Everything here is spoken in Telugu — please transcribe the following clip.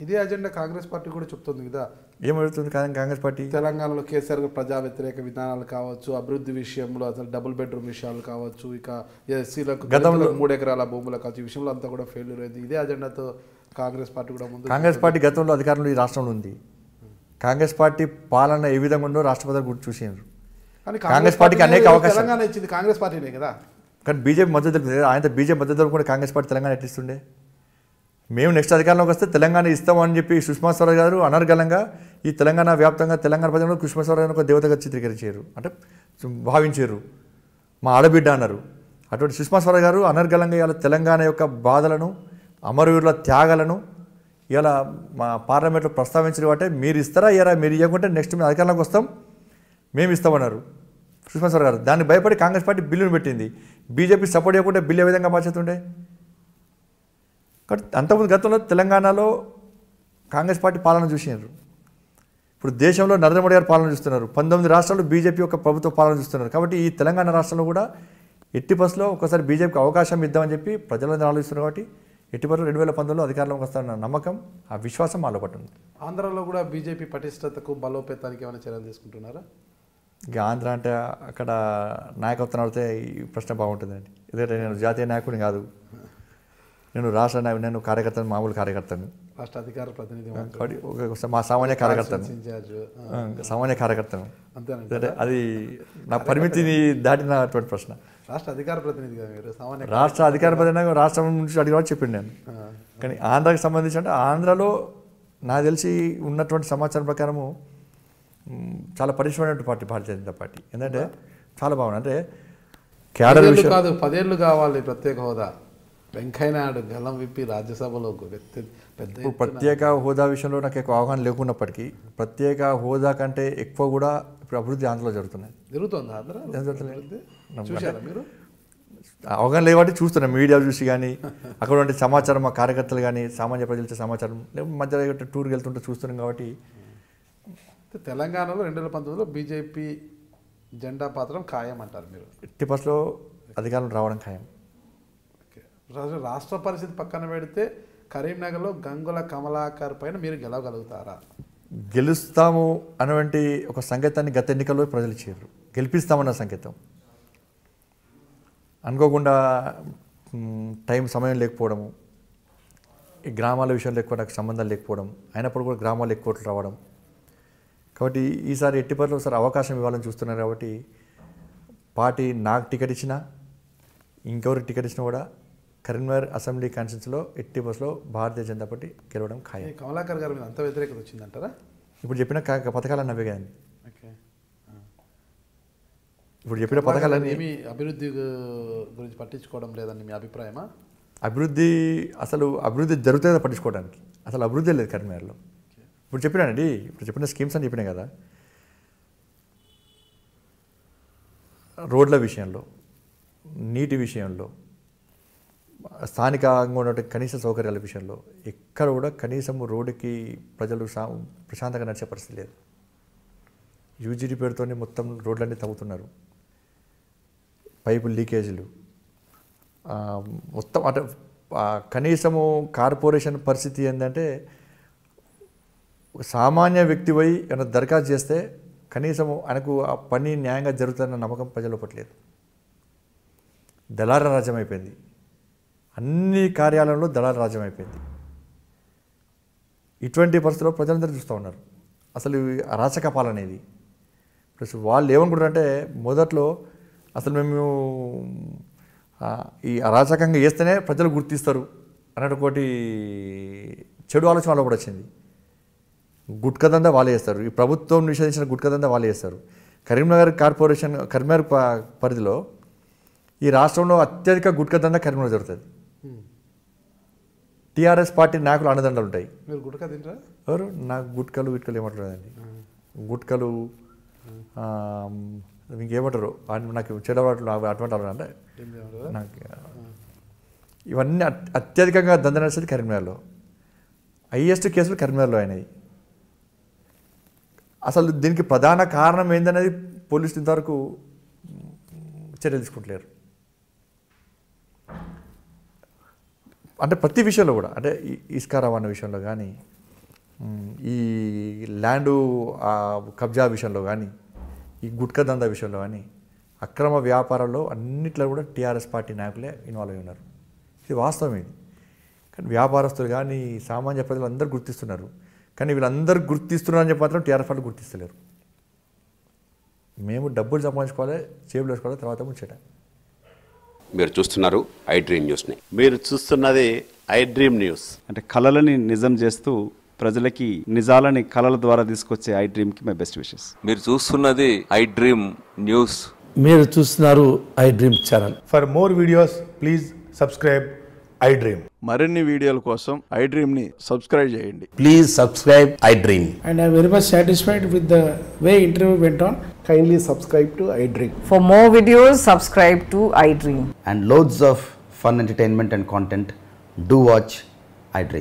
ఇదే అజెండా కాంగ్రెస్ పార్టీ కూడా చెప్తుంది కదా. ఏమవుతుంది కాంగ్రెస్ పార్టీ? తెలంగాణలో కేసీఆర్ ప్రజా వ్యతిరేక విధానాలు కావచ్చు, అభివృద్ధి విషయంలో అసలు డబుల్ బెడ్రూమ్ విషయాలు కావచ్చు, ఇక ఎస్సీలకు గతంలో 3 ఎకరాల భూముల కావచ్చు, ఈ విషయంలో అంతా కూడా ఫెయిల్యూర్ అయింది. ఇదే అజెండాతో కాంగ్రెస్ పార్టీ కూడా ముందు. కాంగ్రెస్ పార్టీ గతంలో అధికారంలో ఈ రాష్ట్రంలో ఉంది. కాంగ్రెస్ పార్టీ పాలన ఏ విధంగా ఉందో రాష్ట్రపతి గుర్తు చూసారు. కాంగ్రెస్ పార్టీకి అనేక అవకాశాలు తెలంగాణ ఇచ్చింది కాంగ్రెస్ పార్టీనే కదా. కానీ బీజేపీ మద్దతు తెలుపుతుంది. ఆయన బీజేపీ మద్దతు కూడా కాంగ్రెస్ పార్టీ తెలంగాణ ఎట్టిస్తుండే? మేము నెక్స్ట్ అధికారంలోకి వస్తే తెలంగాణ ఇస్తామని చెప్పి సుష్మా స్వరాజ్ గారు అనర్గళంగా ఈ తెలంగాణ వ్యాప్తంగా తెలంగాణ ప్రజలను సుష్మా స్వరాజ్ గారు ఒక దేవతగా చిత్రీకరించారు, అంటే భావించారు, మా ఆడబిడ్డ అన్నారు. అటువంటి సుష్మా స్వరాజ్ గారు అనర్గళంగా ఇవాళ తెలంగాణ యొక్క బాధలను, అమరవీరుల త్యాగాలను ఇలా మా పార్లమెంట్లో ప్రస్తావించిన వాటే మీరు ఇస్తారా ఇయ్యారా, మీరు ఇవ్వకుంటే నెక్స్ట్ మేము అధికారంలోకి వస్తాం మేము ఇస్తామన్నారు సుష్మా స్వరాజ్ గారు. దాన్ని భయపడి కాంగ్రెస్ పార్టీ బిల్లును పెట్టింది. బీజేపీ సపోర్ట్ చేయకుంటే బిల్లు ఏ విధంగా మార్చేస్తుండే? కాబట్టి అంతకుముందు గతంలో తెలంగాణలో కాంగ్రెస్ పార్టీ పాలన చూసినారు. ఇప్పుడు దేశంలో నరేంద్ర మోడీ గారు పాలన చూస్తున్నారు. 19 రాష్ట్రాల్లో బీజేపీ యొక్క ప్రభుత్వ పాలన చూస్తున్నారు. కాబట్టి ఈ తెలంగాణ రాష్ట్రంలో కూడా ఎట్టి బస్సులో ఒకసారి బీజేపీకి అవకాశం ఇద్దామని చెప్పి ప్రజలందరూ ఆలోచిస్తున్నారు. కాబట్టి ఎట్టి బస్సులో 2019లో అధికారంలోకి వస్తారన్న నమ్మకం, ఆ విశ్వాసం మాలో పట్టింది. ఆంధ్రాలో కూడా బీజేపీ పటిష్టతకు బలోపేతానికి ఏమైనా చర్యలు తీసుకుంటున్నారా? ఇక ఆంధ్ర అంటే అక్కడ నాయకత్వం అడితే ఈ ప్రశ్న బాగుంటుందండి. ఎందుకంటే నేను జాతీయ నాయకుడిని కాదు, నేను రాష్ట్ర నాయకుడు, నేను కార్యకర్తను, మామూలు కార్యకర్తను, రాష్ట్ర అధికార ప్రతినిధి, మా సామాన్య కార్యకర్తను, సామాన్య కార్యకర్తను. అంతేనంటే అది నా పరిమితిని దాటినటువంటి ప్రశ్న. రాష్ట్ర అధికార ప్రతినిధిగా మీరు సామాన్య రాష్ట్ర అధికార ప్రతినిధి రాష్ట్రం నుంచి అడిగిన చెప్పింది నేను. కానీ ఆంధ్రాకి సంబంధించి అంటే ఆంధ్రలో నాకు తెలిసి ఉన్నటువంటి సమాచారం ప్రకారము చాలా పరిశ్రమైనటువంటి పార్టీ భారతీయ జనతా పార్టీ. ఎందుకంటే చాలా బాగుంది. అంటే క్యాడర్ కాదు 10 ఏళ్ళు కావాలి ప్రత్యేక హోదా. వెంకయ్య నాయుడు గలం విప్పి రాజ్యసభలో పెద్ద ప్రత్యేక హోదా విషయంలో నాకు ఎక్కువ అవగాహన లేకున్నప్పటికీ ప్రత్యేక హోదా కంటే ఎక్కువ కూడా ఇప్పుడు అభివృద్ధి ఆంధ్రలో జరుగుతున్నాయి. జరుగుతుంది ఆంధ్ర చూసారా మీరు? అవగాహన లేవాటి చూస్తున్నాం, మీడియా చూసి కానీ అక్కడ ఉండే సమాచారం మా కార్యకర్తలు కానీ సామాన్య ప్రజలు సమాచారం మధ్య టూర్కి వెళ్తుంటే చూస్తున్నాం. కాబట్టి తెలంగాణలో 2019లో బీజేపీ జెండా పాత్రం ఖాయం అంటారు మీరు? ఎట్టి బస్సులో అధికారం రావడం ఖాయం. రాష్ట్ర పరిస్థితి పక్కన పెడితే కరీంనగర్లో గంగుల కమలాకర్ పైన మీరు గెలవగలుగుతారా? గెలుస్తాము అటువంటి ఒక సంకేతాన్ని గత ఎన్నికల్లో ప్రజలు ఇచ్చారు. గెలిపిస్తామన్న సంకేతం అనుకోకుండా సమయం లేకపోవడము, ఈ గ్రామాల విషయంలో ఎక్కువ నాకు సంబంధాలు లేకపోవడం, అయినప్పుడు కూడా గ్రామాలు ఎక్కువ ఓట్లు రావడం. కాబట్టి ఈసారి ఎట్టి పరిస్థితుల్లో ఒకసారి అవకాశం ఇవ్వాలని చూస్తున్నారు. కాబట్టి పార్టీ నాకు టికెట్ ఇచ్చినా ఇంకెవరికి టికెట్ ఇచ్చినా కూడా కరీంనగర్ అసెంబ్లీ కాన్స్టిట్యూన్సీలో ఎట్టి బస్సులో భారతీయ జనతా పార్టీ గెలవడం ఖాయం. కమలాకర్ గారి మీద అంత వ్యతిరేకత వచ్చిందంటారా? ఇప్పుడు చెప్పిన పథకాలన్నీ అవే కదండి. ఇప్పుడు చెప్పిన పథకాలన్నీ ఏమి అభివృద్ధి గురించి పట్టించుకోవడం లేదని మీ అభిప్రాయమా? అభివృద్ధి జరుగుతుందో పట్టించుకోవడానికి అసలు అభివృద్ధి లేదు కరీంనగర్లో. ఇప్పుడు చెప్పినానండి, ఇప్పుడు చెప్పిన స్కీమ్స్ అని చెప్పినాయి కదా. రోడ్ల విషయంలో, నీటి విషయంలో, స్థానికంగా ఉన్నటువంటి కనీస సౌకర్యాల విషయంలో ఎక్కడ కూడా కనీసం రోడ్డుకి ప్రజలు ప్రశాంతంగా నడిచే పరిస్థితి లేదు. యూజీడీ పేరుతోనే మొత్తం రోడ్లన్నీ తవ్వుతున్నారు, పైపు లీకేజీలు మొత్తం. అంటే కనీసము కార్పొరేషన్ పరిస్థితి ఏంటంటే సామాన్య వ్యక్తిపై ఏమైనా దరఖాస్తు చేస్తే కనీసము ఆయనకు ఆ పని న్యాయంగా జరుగుతుందన్న నమ్మకం ప్రజల పట్లేదు. దళార రాజ్యం అయిపోయింది, అన్ని కార్యాలయంలో దళార రాజ్యం అయిపోయింది. ఇటువంటి పరిస్థితుల్లో ప్రజలందరూ చూస్తూ ఉన్నారు. అసలు అరాచక పాలన ఇది. ప్లస్ వాళ్ళు ఏమనుకుంటారంటే మొదట్లో అసలు మేము ఈ అరాచకంగా చేస్తేనే ప్రజలు గుర్తిస్తారు అన్నటువంటి చెడు ఆలోచన వాళ్ళు కూడా వచ్చింది. గుట్కదందా వాళ్ళే చేస్తారు, ఈ ప్రభుత్వం నిషేధించిన గుట్కదందా వాళ్ళే చేస్తారు. కరీంనగర్ పరిధిలో ఈ రాష్ట్రంలో అత్యధిక గుట్కదందా కరీంనగర్ జరుగుతుంది. టీఆర్ఎస్ పార్టీ నాయకులు అండదండలు ఉంటాయి. మీరు గుట్కా తింటారా? ఎవరు? నాకు గుట్కలు ఏమంటారండి, గుట్కలు ఇంకేమంటారు నాకు చెడవాట్లు అటువంటి వాళ్ళు అంటే నాకు ఇవన్నీ అత్యధికంగా దంద నడిచేది కరీంనగర్లో. హైయెస్ట్ కేసులు కరీంనగర్లో అయినాయి. అసలు దీనికి ప్రధాన కారణం ఏందనేది పోలీసులు ఇంతవరకు చర్యలు తీసుకుంటలేరు. అంటే ప్రతి విషయంలో కూడా, అంటే ఇసుక రవాణా విషయంలో కానీ, ఈ ల్యాండు కబ్జా విషయంలో కానీ, ఈ గుట్కా దందా విషయంలో కానీ, అక్రమ వ్యాపారాల్లో అన్నిట్లో కూడా టీఆర్ఎస్ పార్టీ నాయకులే ఇన్వాల్వ్ అయి ఉన్నారు. ఇది వాస్తవం. ఇది కానీ వ్యాపారస్తులు కానీ సామాన్య ప్రజలు అందరూ గుర్తిస్తున్నారు. కానీ వీళ్ళందరూ గుర్తిస్తున్నారని చెప్పి మాత్రం టీఆర్ఎస్ పార్టీ గుర్తిస్తలేరు. మేము డబ్బులు సంపాదించుకోవాలి, జేబులు వేసుకోవాలి, తర్వాత ముచ్చట. మీరు చూస్తున్నారు ఐ డ్రీమ్ న్యూస్ని. మీరు చూస్తున్నది ఐ డ్రీమ్ న్యూస్. అంటే కళలని నిజం చేస్తూ ప్రజలకి నిజాలని కళల ద్వారా తీసుకొచ్చే ఐ డ్రీమ్కి మై బెస్ట్ విషెస్. మీరు చూస్తున్నది ఐ డ్రీమ్ న్యూస్. మీరు చూస్తున్నారు I dream channel. For more videos please subscribe I dream. మరిన్ని వీడియోల కోసం ఐ డ్రీమ్ని సబ్స్క్రైబ్ చేయండి. Please subscribe I dream. And I am very much satisfied with the way interview went on. Kindly subscribe to iDream. For more videos, subscribe to iDream. And loads of fun entertainment and content. Do watch iDream.